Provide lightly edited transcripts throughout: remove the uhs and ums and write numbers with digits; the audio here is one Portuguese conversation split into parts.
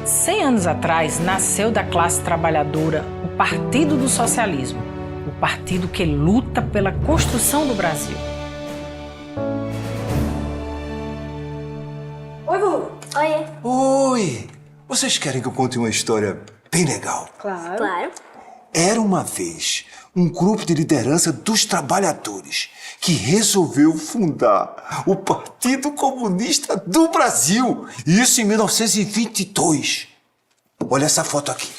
100 anos atrás, nasceu da classe trabalhadora o Partido do Socialismo, o partido que luta pela construção do Brasil. Oi, Vovô. Oi. Oi! Vocês querem que eu conte uma história bem legal? Claro. Claro. Era uma vez um grupo de liderança dos trabalhadores que resolveu fundar o Partido Comunista do Brasil. Isso em 1922. Olha essa foto aqui.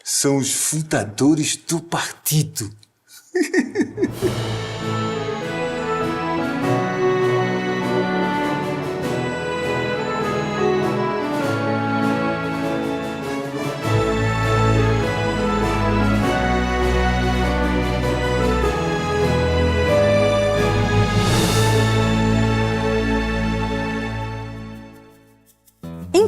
São os fundadores do partido.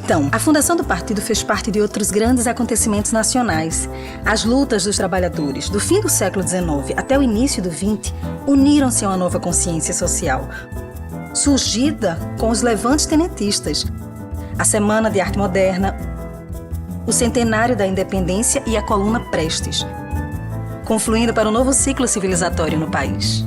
Então, a fundação do partido fez parte de outros grandes acontecimentos nacionais. As lutas dos trabalhadores, do fim do século XIX até o início do XX, uniram-se a uma nova consciência social, surgida com os levantes tenentistas, a Semana de Arte Moderna, o Centenário da Independência e a Coluna Prestes, confluindo para um novo ciclo civilizatório no país.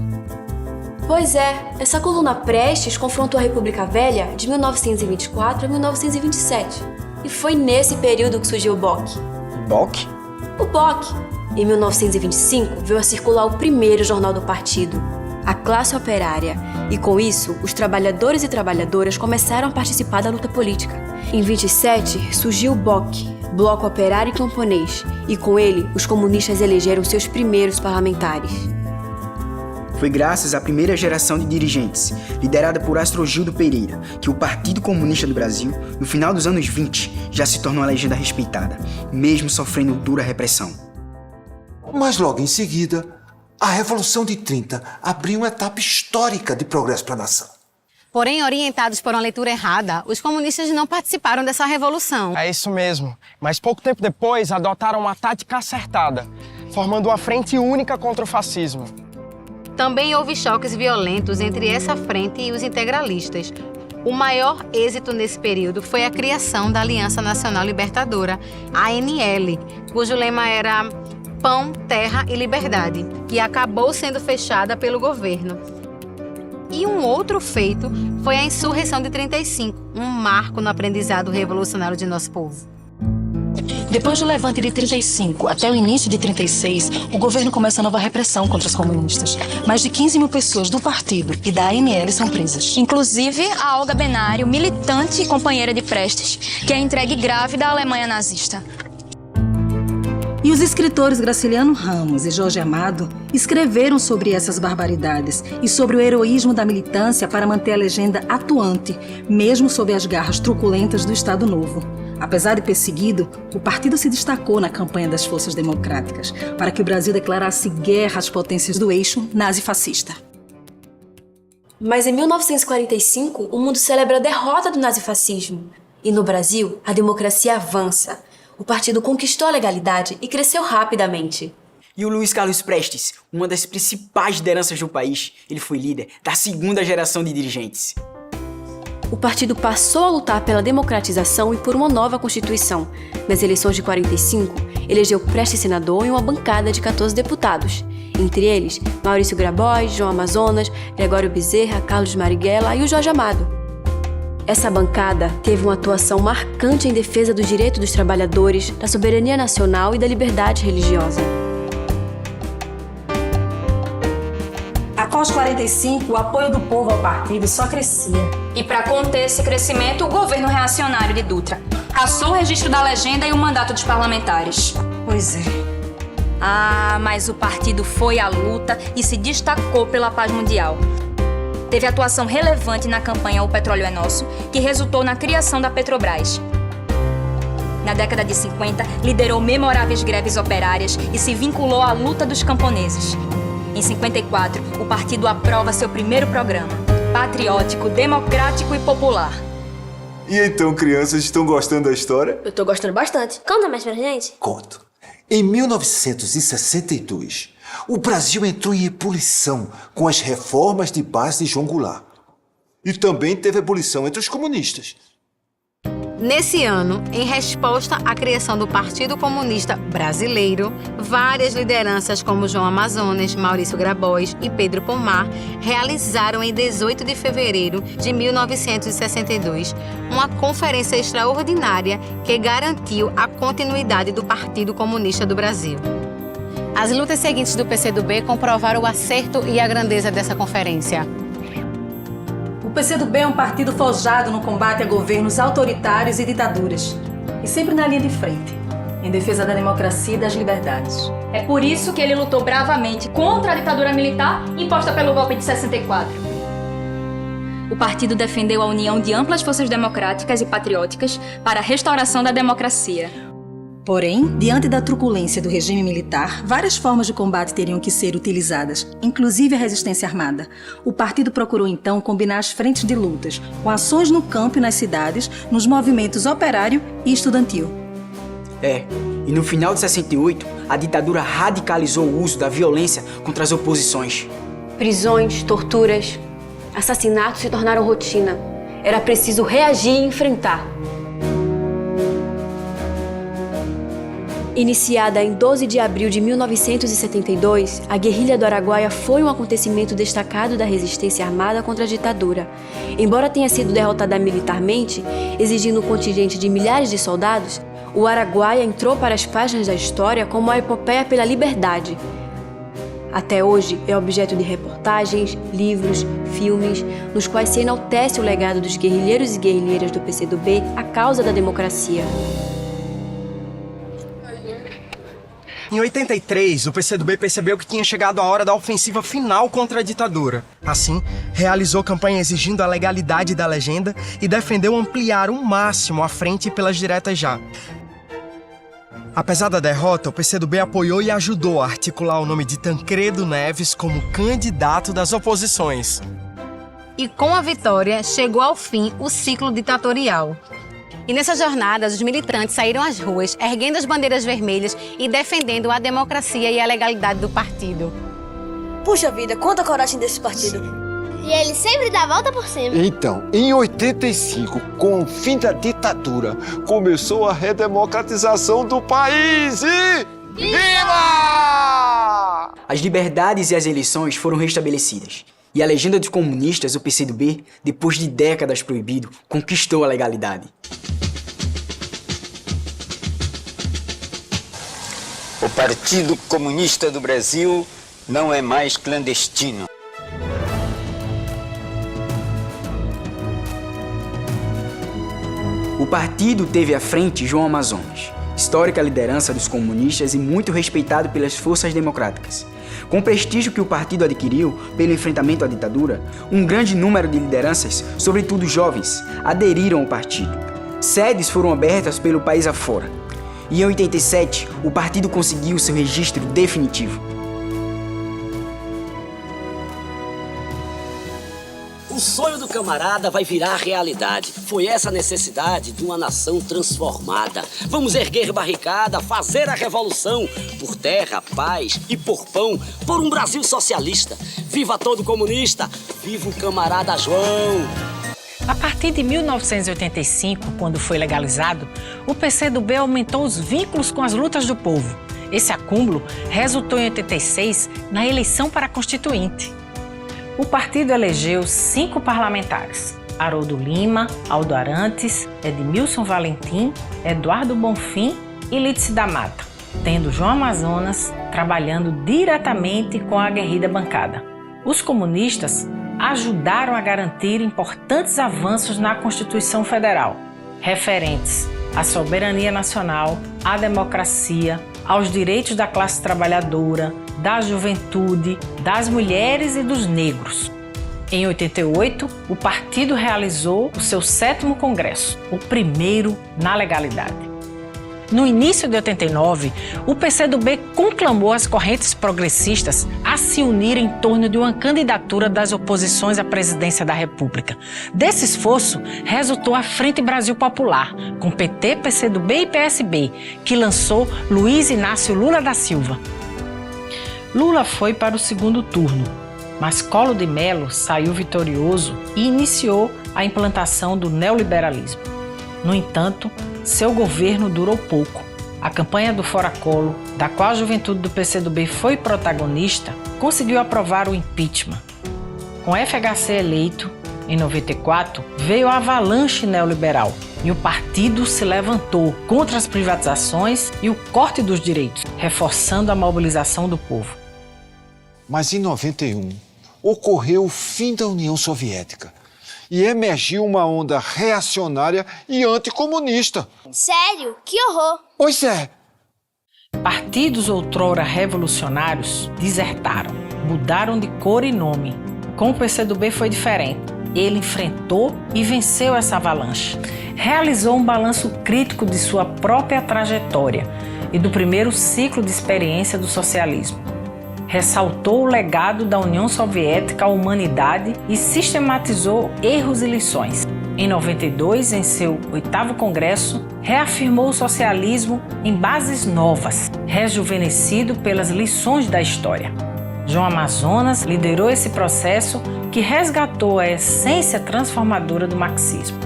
Pois é, essa coluna Prestes confrontou a República Velha de 1924 a 1927. E foi nesse período que surgiu o BOC. BOC? O BOC. Em 1925, veio a circular o primeiro jornal do partido, A Classe Operária. E com isso, os trabalhadores e trabalhadoras começaram a participar da luta política. Em 27, surgiu o BOC, Bloco Operário e Camponês. E com ele, os comunistas elegeram seus primeiros parlamentares. Foi graças à primeira geração de dirigentes, liderada por Astrogildo Pereira, que o Partido Comunista do Brasil, no final dos anos 20, já se tornou uma legenda respeitada, mesmo sofrendo dura repressão. Mas logo em seguida, a Revolução de 30 abriu uma etapa histórica de progresso para a nação. Porém, orientados por uma leitura errada, os comunistas não participaram dessa revolução. É isso mesmo, mas pouco tempo depois adotaram uma tática acertada, formando uma frente única contra o fascismo. Também houve choques violentos entre essa frente e os integralistas. O maior êxito nesse período foi a criação da Aliança Nacional Libertadora, ANL, cujo lema era Pão, Terra e Liberdade, que acabou sendo fechada pelo governo. E um outro feito foi a insurreição de 35, um marco no aprendizado revolucionário de nosso povo. Depois do levante de 35 até o início de 36, o governo começa a nova repressão contra os comunistas. Mais de 15 mil pessoas do partido e da ANL são presas. Inclusive a Olga Benário, militante e companheira de Prestes, que é entregue grávida à Alemanha nazista. E os escritores Graciliano Ramos e Jorge Amado escreveram sobre essas barbaridades e sobre o heroísmo da militância para manter a legenda atuante, mesmo sob as garras truculentas do Estado Novo. Apesar de perseguido, o partido se destacou na campanha das forças democráticas para que o Brasil declarasse guerra às potências do eixo nazi-fascista. Mas em 1945, o mundo celebra a derrota do nazifascismo. E no Brasil, a democracia avança. O partido conquistou a legalidade e cresceu rapidamente. E o Luiz Carlos Prestes, uma das principais lideranças do país, ele foi líder da segunda geração de dirigentes. O partido passou a lutar pela democratização e por uma nova Constituição. Nas eleições de 45, elegeu Prestes senador e uma bancada de 14 deputados. Entre eles, Maurício Grabois, João Amazonas, Gregório Bezerra, Carlos Marighella e o Jorge Amado. Essa bancada teve uma atuação marcante em defesa dos direitos dos trabalhadores, da soberania nacional e da liberdade religiosa. Após 45, o apoio do povo ao partido só crescia. E para conter esse crescimento, o governo reacionário de Dutra cassou o registro da legenda e o mandato dos parlamentares. Pois é. Ah, mas o partido foi à luta e se destacou pela paz mundial. Teve atuação relevante na campanha O Petróleo é Nosso, que resultou na criação da Petrobras. Na década de 50, liderou memoráveis greves operárias e se vinculou à luta dos camponeses. Em 54, o partido aprova seu primeiro programa, patriótico, democrático e popular. E então, crianças, estão gostando da história? Eu tô gostando bastante. Conta mais pra gente. Conto. Em 1962, o Brasil entrou em ebulição com as reformas de base de João Goulart. E também teve ebulição entre os comunistas. Nesse ano, em resposta à criação do Partido Comunista Brasileiro, várias lideranças como João Amazonas, Maurício Grabois e Pedro Pomar realizaram em 18 de fevereiro de 1962 uma conferência extraordinária que garantiu a continuidade do Partido Comunista do Brasil. As lutas seguintes do PCdoB comprovaram o acerto e a grandeza dessa conferência. O PCdoB é um partido forjado no combate a governos autoritários e ditaduras, e sempre na linha de frente, em defesa da democracia e das liberdades. É por isso que ele lutou bravamente contra a ditadura militar imposta pelo golpe de 64. O partido defendeu a união de amplas forças democráticas e patrióticas para a restauração da democracia. Porém, diante da truculência do regime militar, várias formas de combate teriam que ser utilizadas, inclusive a resistência armada. O partido procurou então combinar as frentes de lutas, com ações no campo e nas cidades, nos movimentos operário e estudantil. E no final de 68, a ditadura radicalizou o uso da violência contra as oposições. Prisões, torturas, assassinatos se tornaram rotina. Era preciso reagir e enfrentar. Iniciada em 12 de abril de 1972, a guerrilha do Araguaia foi um acontecimento destacado da resistência armada contra a ditadura. Embora tenha sido derrotada militarmente, exigindo um contingente de milhares de soldados, o Araguaia entrou para as páginas da história como a epopeia pela liberdade. Até hoje é objeto de reportagens, livros, filmes, nos quais se enaltece o legado dos guerrilheiros e guerrilheiras do PCdoB à causa da democracia. Em 83, o PCdoB percebeu que tinha chegado a hora da ofensiva final contra a ditadura. Assim, realizou campanha exigindo a legalidade da legenda e defendeu ampliar ao máximo a frente pelas diretas já. Apesar da derrota, o PCdoB apoiou e ajudou a articular o nome de Tancredo Neves como candidato das oposições. E com a vitória, chegou ao fim o ciclo ditatorial. E nessa jornada, os militantes saíram às ruas, erguendo as bandeiras vermelhas e defendendo a democracia e a legalidade do partido. Puxa vida, quanta coragem desse partido. E ele sempre dá a volta por cima. Então, em 85, com o fim da ditadura, começou a redemocratização do país e... Viva! As liberdades e as eleições foram restabelecidas. E a legenda dos comunistas, o PCdoB, depois de décadas proibido, conquistou a legalidade. O Partido Comunista do Brasil não é mais clandestino. O partido teve à frente João Amazonas, histórica liderança dos comunistas e muito respeitado pelas forças democráticas. Com o prestígio que o partido adquiriu pelo enfrentamento à ditadura, um grande número de lideranças, sobretudo jovens, aderiram ao partido. Sedes foram abertas pelo país afora. E em 87, o partido conseguiu seu registro definitivo. O sonho do camarada vai virar realidade. Foi essa a necessidade de uma nação transformada. Vamos erguer barricada, fazer a revolução. Por terra, paz e por pão, por um Brasil socialista. Viva todo comunista, viva o camarada João. A partir de 1985, quando foi legalizado, o PCdoB aumentou os vínculos com as lutas do povo. Esse acúmulo resultou em 86 na eleição para Constituinte. O partido elegeu 5 parlamentares: Haroldo Lima, Aldo Arantes, Edmilson Valentim, Eduardo Bonfim e Lídice da Mata, tendo João Amazonas trabalhando diretamente com a aguerrida bancada. Os comunistas ajudaram a garantir importantes avanços na Constituição Federal, referentes à soberania nacional, à democracia, aos direitos da classe trabalhadora, da juventude, das mulheres e dos negros. Em 88, o partido realizou o seu 7º congresso, o primeiro na legalidade. No início de 89, o PCdoB conclamou as correntes progressistas a se unirem em torno de uma candidatura das oposições à presidência da República. Desse esforço, resultou a Frente Brasil Popular, com PT, PCdoB e PSB, que lançou Luiz Inácio Lula da Silva. Lula foi para o 2º turno, mas Collor de Mello saiu vitorioso e iniciou a implantação do neoliberalismo. No entanto, seu governo durou pouco. A campanha do Fora Collor, da qual a juventude do PCdoB foi protagonista, conseguiu aprovar o impeachment. Com FHC eleito, em 94, veio a avalanche neoliberal e o partido se levantou contra as privatizações e o corte dos direitos, reforçando a mobilização do povo. Mas em 91, ocorreu o fim da União Soviética e emergiu uma onda reacionária e anticomunista. Sério? Que horror! Pois é. Partidos outrora revolucionários desertaram, mudaram de cor e nome. Com o PCdoB foi diferente. Ele enfrentou e venceu essa avalanche. Realizou um balanço crítico de sua própria trajetória e do primeiro ciclo de experiência do socialismo. Ressaltou o legado da União Soviética à humanidade e sistematizou erros e lições. Em 92, em seu 8º Congresso, reafirmou o socialismo em bases novas, rejuvenescido pelas lições da história. João Amazonas liderou esse processo que resgatou a essência transformadora do marxismo.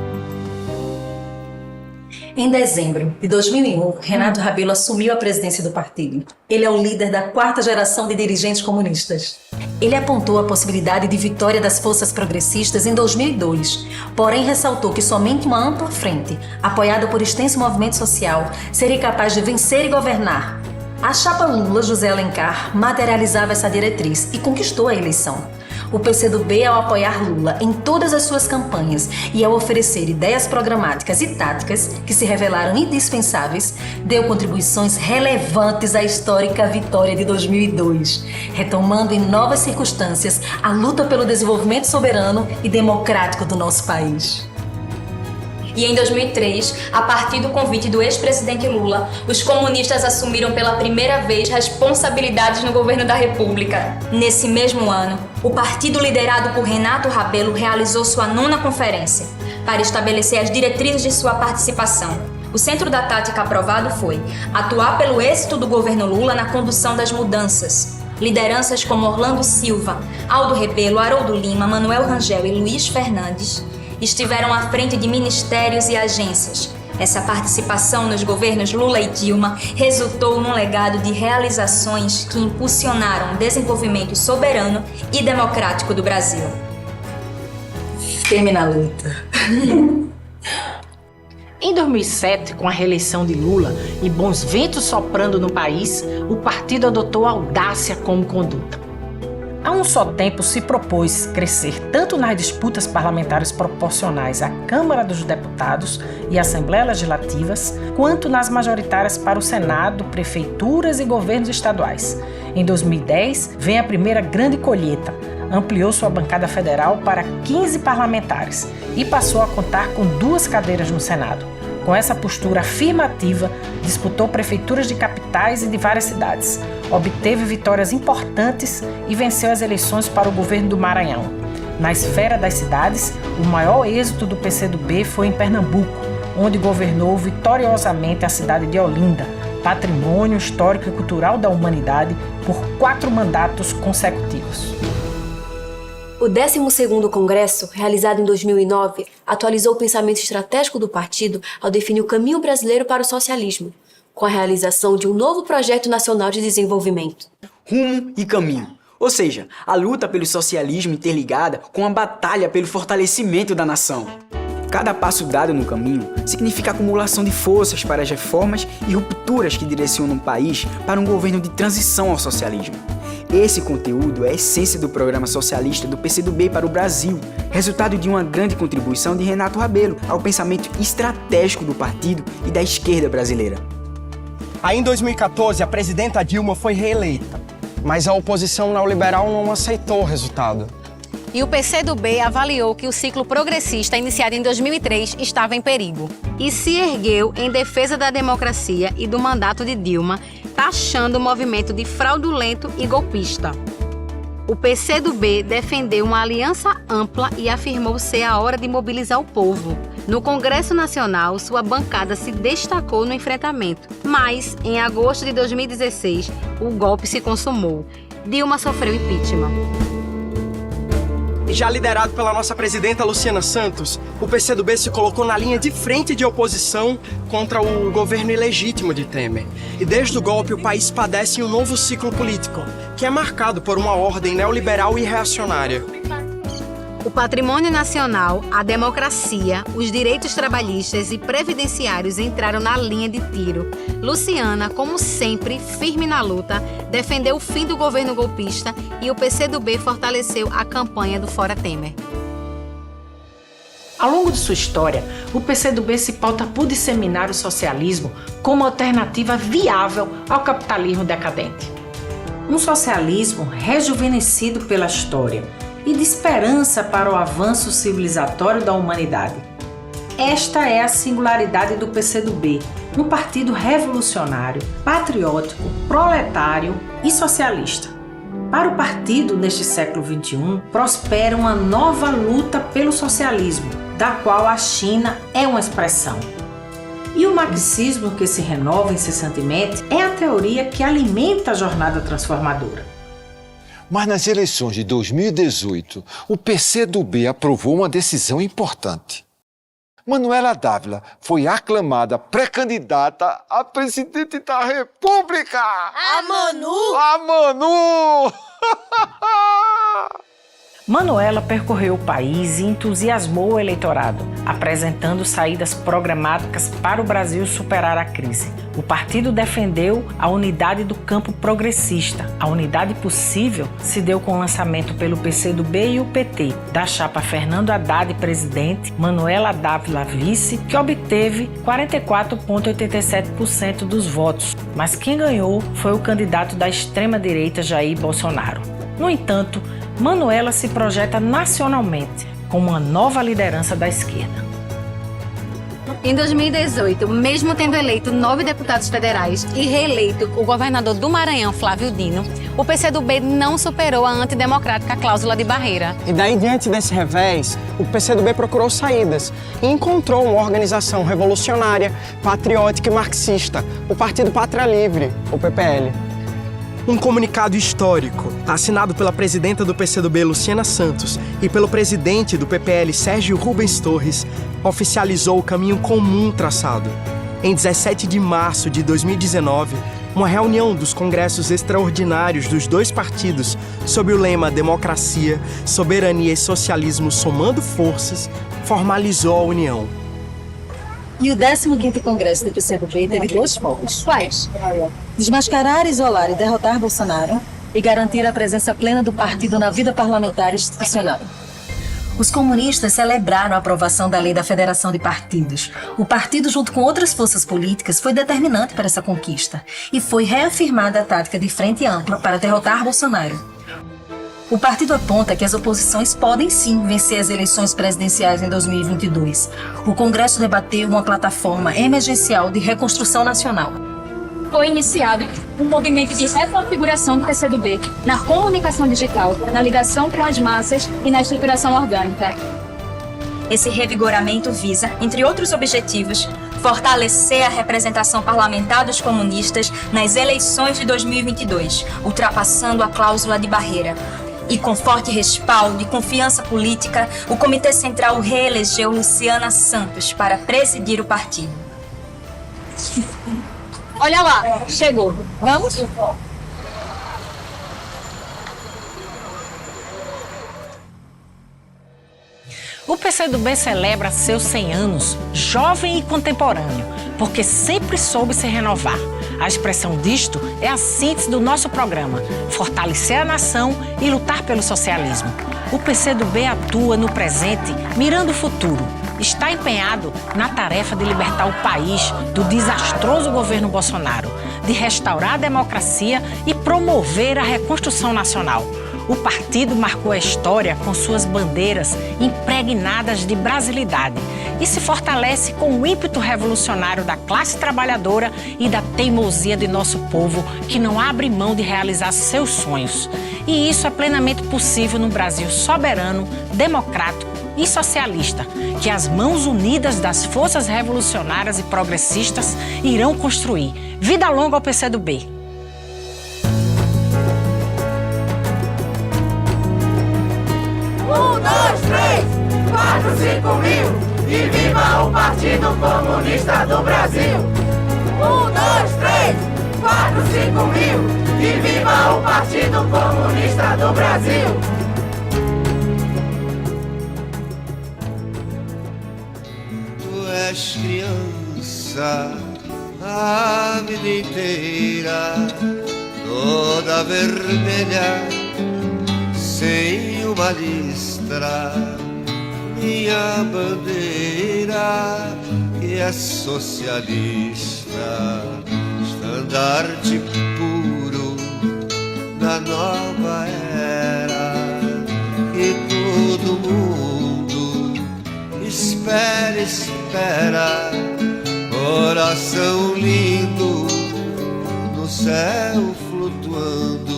Em dezembro de 2001, Renato Rabelo assumiu a presidência do partido. Ele é o líder da 4ª geração de dirigentes comunistas. Ele apontou a possibilidade de vitória das forças progressistas em 2002, porém ressaltou que somente uma ampla frente, apoiada por extenso movimento social, seria capaz de vencer e governar. A chapa Lula-José Alencar materializava essa diretriz e conquistou a eleição. O PCdoB, ao apoiar Lula em todas as suas campanhas e ao oferecer ideias programáticas e táticas que se revelaram indispensáveis, deu contribuições relevantes à histórica vitória de 2002, retomando em novas circunstâncias a luta pelo desenvolvimento soberano e democrático do nosso país. E em 2003, a partir do convite do ex-presidente Lula, os comunistas assumiram pela primeira vez responsabilidades no governo da República. Nesse mesmo ano, o partido liderado por Renato Rabelo realizou sua 9ª conferência para estabelecer as diretrizes de sua participação. O centro da tática aprovado foi atuar pelo êxito do governo Lula na condução das mudanças. Lideranças como Orlando Silva, Aldo Rebelo, Haroldo Lima, Manuel Rangel e Luiz Fernandes estiveram à frente de ministérios e agências. Essa participação nos governos Lula e Dilma resultou num legado de realizações que impulsionaram o desenvolvimento soberano e democrático do Brasil. Firme na luta. Em 2007, com a reeleição de Lula e bons ventos soprando no país, o partido adotou a audácia como conduta. Há um só tempo se propôs crescer tanto nas disputas parlamentares proporcionais à Câmara dos Deputados e Assembleias Legislativas, quanto nas majoritárias para o Senado, prefeituras e governos estaduais. Em 2010, vem a primeira grande colheita. Ampliou sua bancada federal para 15 parlamentares e passou a contar com 2 cadeiras no Senado. Com essa postura afirmativa, disputou prefeituras de capitais e de várias cidades. Obteve vitórias importantes e venceu as eleições para o governo do Maranhão. Na esfera das cidades, o maior êxito do PCdoB foi em Pernambuco, onde governou vitoriosamente a cidade de Olinda, patrimônio histórico e cultural da humanidade, por 4 mandatos consecutivos. O 12º Congresso, realizado em 2009, atualizou o pensamento estratégico do partido ao definir o caminho brasileiro para o socialismo, com a realização de um novo projeto nacional de desenvolvimento. Rumo e caminho. Ou seja, a luta pelo socialismo interligada com a batalha pelo fortalecimento da nação. Cada passo dado no caminho significa acumulação de forças para as reformas e rupturas que direcionam o país para um governo de transição ao socialismo. Esse conteúdo é a essência do programa socialista do PCdoB para o Brasil, resultado de uma grande contribuição de Renato Rabelo ao pensamento estratégico do partido e da esquerda brasileira. Aí em 2014, a presidenta Dilma foi reeleita, mas a oposição neoliberal não aceitou o resultado. E o PCdoB avaliou que o ciclo progressista iniciado em 2003 estava em perigo e se ergueu em defesa da democracia e do mandato de Dilma, taxando o movimento de fraudulento e golpista. O PCdoB defendeu uma aliança ampla e afirmou ser a hora de mobilizar o povo. No Congresso Nacional, sua bancada se destacou no enfrentamento, mas, em agosto de 2016, o golpe se consumou. Dilma sofreu impeachment. E já liderado pela nossa presidenta Luciana Santos, o PCdoB se colocou na linha de frente de oposição contra o governo ilegítimo de Temer. E desde o golpe, o país padece um novo ciclo político, que é marcado por uma ordem neoliberal e reacionária. O patrimônio nacional, a democracia, os direitos trabalhistas e previdenciários entraram na linha de tiro. Luciana, como sempre, firme na luta, defendeu o fim do governo golpista e o PCdoB fortaleceu a campanha do Fora Temer. Ao longo de sua história, o PCdoB se pauta por disseminar o socialismo como alternativa viável ao capitalismo decadente. Um socialismo rejuvenescido pela história e de esperança para o avanço civilizatório da humanidade. Esta é a singularidade do PCdoB, um partido revolucionário, patriótico, proletário e socialista. Para o partido, neste século XXI, prospera uma nova luta pelo socialismo, da qual a China é uma expressão. E o marxismo que se renova incessantemente é a teoria que alimenta a jornada transformadora. Mas nas eleições de 2018, o PCdoB aprovou uma decisão importante. Manuela Dávila foi aclamada pré-candidata a presidente da República! A Manu! A Manu! Manuela percorreu o país e entusiasmou o eleitorado, apresentando saídas programáticas para o Brasil superar a crise. O partido defendeu a unidade do campo progressista. A unidade possível se deu com o lançamento pelo PCdoB e o PT da chapa Fernando Haddad presidente, Manuela Dávila vice, que obteve 44,87% dos votos. Mas quem ganhou foi o candidato da extrema-direita Jair Bolsonaro. No entanto, Manuela se projeta nacionalmente como uma nova liderança da esquerda. Em 2018, mesmo tendo eleito 9 deputados federais e reeleito o governador do Maranhão, Flávio Dino, o PCdoB não superou a antidemocrática cláusula de barreira. E daí, diante desse revés, o PCdoB procurou saídas e encontrou uma organização revolucionária, patriótica e marxista, o Partido Pátria Livre, o PPL. Um comunicado histórico, assinado pela presidenta do PCdoB, Luciana Santos, e pelo presidente do PPL, Sérgio Rubens Torres, oficializou o caminho comum traçado. Em 17 de março de 2019, uma reunião dos congressos extraordinários dos dois partidos, sob o lema Democracia, Soberania e Socialismo somando forças, formalizou a união. E o 15º Congresso do PCdoB teve 2 focos. Quais? Desmascarar, isolar e derrotar Bolsonaro e garantir a presença plena do partido na vida parlamentar e institucional. Os comunistas celebraram a aprovação da Lei da Federação de Partidos. O partido, junto com outras forças políticas, foi determinante para essa conquista e foi reafirmada a tática de frente ampla para derrotar Bolsonaro. O partido aponta que as oposições podem sim vencer as eleições presidenciais em 2022. O Congresso debateu uma plataforma emergencial de reconstrução nacional. Foi iniciado um movimento de reconfiguração do PCdoB na comunicação digital, na ligação com as massas e na estruturação orgânica. Esse revigoramento visa, entre outros objetivos, fortalecer a representação parlamentar dos comunistas nas eleições de 2022, ultrapassando a cláusula de barreira. E com forte respaldo e confiança política, o Comitê Central reelegeu Luciana Santos para presidir o partido. Olha lá, chegou. Vamos? O PCdoB celebra seus 100 anos, jovem e contemporâneo, porque sempre soube se renovar. A expressão disto é a síntese do nosso programa: fortalecer a nação e lutar pelo socialismo. O PCdoB atua no presente, mirando o futuro. Está empenhado na tarefa de libertar o país do desastroso governo Bolsonaro, de restaurar a democracia e promover a reconstrução nacional. O partido marcou a história com suas bandeiras impregnadas de brasilidade e se fortalece com o ímpeto revolucionário da classe trabalhadora e da teimosia de nosso povo, que não abre mão de realizar seus sonhos. E isso é plenamente possível num Brasil soberano, democrático e socialista, que as mãos unidas das forças revolucionárias e progressistas irão construir. Vida longa ao PCdoB! Um, 5.000 e viva o Partido Comunista do Brasil! 1, 2, 3, 4, 5.000 e viva o Partido Comunista do Brasil! Tu és criança a vida inteira, toda vermelha, sem uma listra, minha bandeira que é socialista, estandarte puro da nova era, que todo mundo espera, espera, coração lindo no céu flutuando.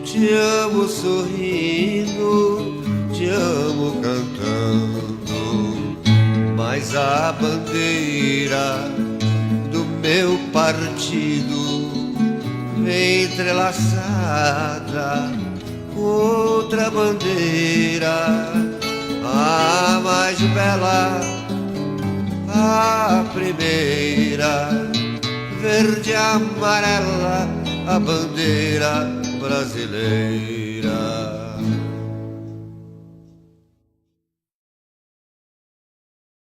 Te amo sorrindo, te amo cantando, mas a bandeira do meu partido vem entrelaçada com outra bandeira, a mais bela, a primeira, verde e amarela, a bandeira brasileira.